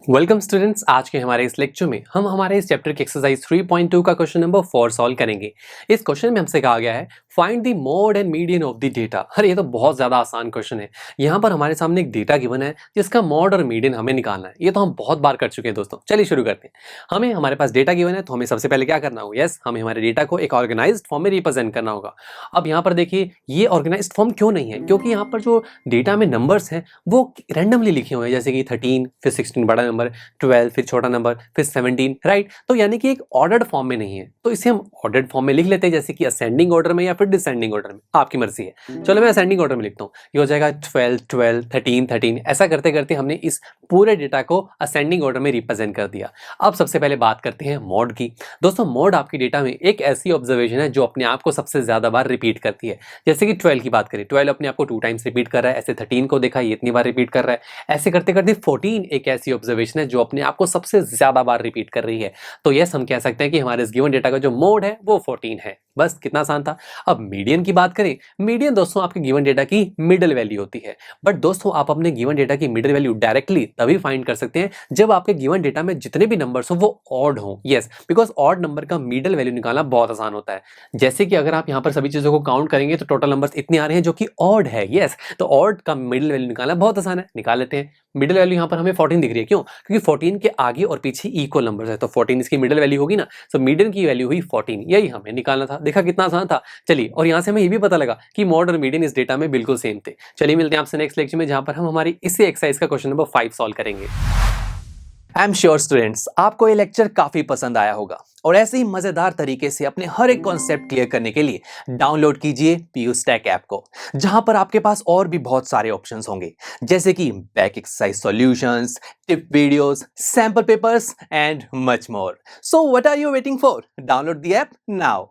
Welcome students, आज के हमारे इस लेक्चर में हम हमारे इस चैप्टर की एक्सरसाइज 3.2 का क्वेश्चन नंबर 4 सॉल्व करेंगे। इस क्वेश्चन में हमसे कहा गया है find the mode and median of the data. अरे ये तो बहुत ज्यादा आसान क्वेश्चन है। यहाँ पर हमारे सामने एक डेटा गिवन है जिसका मोड और मीडियन हमें निकालना है। ये तो हम बहुत बार कर चुके हैं दोस्तों। चलिए शुरू करते हैं। हमें हमारे पास डेटा गिवन है तो हमें सबसे पहले क्या करना होगा, यस हमें हमारे डेटा को एक ऑर्गेनाइज्ड फॉर्म में रिप्रेजेंट करना होगा। अब यहाँ पर देखिए ये ऑर्गेनाइज्ड फॉर्म क्यों नहीं है, क्योंकि यहाँ पर जो डेटा में नंबर्स हैं वो रैंडमली लिखे हुए हैं, जैसे कि 13 फिर 16 बड़ा नंबर, 12 फिर छोटा नंबर, फिर 17, राइट। तो यानी कि एक ऑर्डर्ड फॉर्म में नहीं है, तो इसे हम ऑर्डर्ड फॉर्म में लिख लेते हैं, जैसे कि असेंडिंग ऑर्डर में या फिर डिसेंडिंग ऑर्डर में, आपकी मर्जी है। चलो मैं असेंडिंग ऑर्डर में लिखता हूँ। ये हो जाएगा 12 12 13 13। ऐसा करते करते हमने इस पूरे डेटा को असेंडिंग ऑर्डर में रिप्रेजेंट कर दिया। अब सबसे पहले बात करते हैं मोड की। दोस्तों मोड आपकी डेटा में एक ऐसी ऑब्जर्वेशन है जो अपने आप को सबसे ज्यादा बार रिपीट करती है। जैसे कि 12 की बात करें, 12 अपने आप को 2 टाइम्स रिपीट कर रहा है। ऐसे 13 को देखा, ये इतनी बार रिपीट कर रहा है। ऐसे करते करते 14 एक ऐसी ऑब्जर्वेशन है जो अपने आप को सबसे ज्यादा बार रिपीट कर रही है। तो यस हम कह सकते हैं कि हमारे इस गिवन डेटा का जो मोड है वो 14 है। बस कितना आसान था। अब मीडियन की बात करें, मीडियन दोस्तों आपके गिवन डेटा की मिडिल वैल्यू होती है। बट दोस्तों आप अपने गिवन डेटा की मिडिल वैल्यू डायरेक्टली तभी फाइंड कर सकते हैं जब आपके गिवन डेटा में जितने भी नंबर्स हो वो ऑड हो। यस, बिकॉज ऑड नंबर का मिडिल वैल्यू निकालना बहुत आसान होता है। जैसे कि अगर आप यहाँ पर सभी चीजों को काउंट करेंगे तो टोटल नंबर्स इतने आ रहे हैं जो कि ऑड है। यस, तो ऑड का मिडिल वैल्यू निकालना बहुत आसान है, निकाल लेते हैं। मिडिल वैल्यू यहाँ पर हमें 14 दिख रही है, क्यों? क्योंकि 14 के आगे और पीछे इक्वल नंबर्स है, तो 14 इसकी मिडिल वैल्यू होगी ना। सो मिडिल की वैल्यू हुई 14, यही हमें निकालना था। देखा कितना आसान था। चलिए, और यहाँ से हमें ये भी पता लगा कि मोड और मीडियन इस डेटा में बिल्कुल सेम थे। चलिए मिलते हैं आपसे नेक्स्ट लेक्चर में, जहां पर हम हमारी इसी एक्सरसाइज का क्वेश्चन नंबर 5 सॉल्व करेंगे। आई एम श्योर स्टूडेंट्स आपको ये लेक्चर काफी पसंद आया होगा और ऐसे ही मजेदार तरीके से अपने हर एक कॉन्सेप्ट क्लियर करने के लिए डाउनलोड कीजिए पीयूस्टैक ऐप को, जहां पर आपके पास और भी बहुत सारे ऑप्शंस होंगे, जैसे कि back exercise solutions, tip videos, sample papers and much more. So what are you waiting for? Download the app now.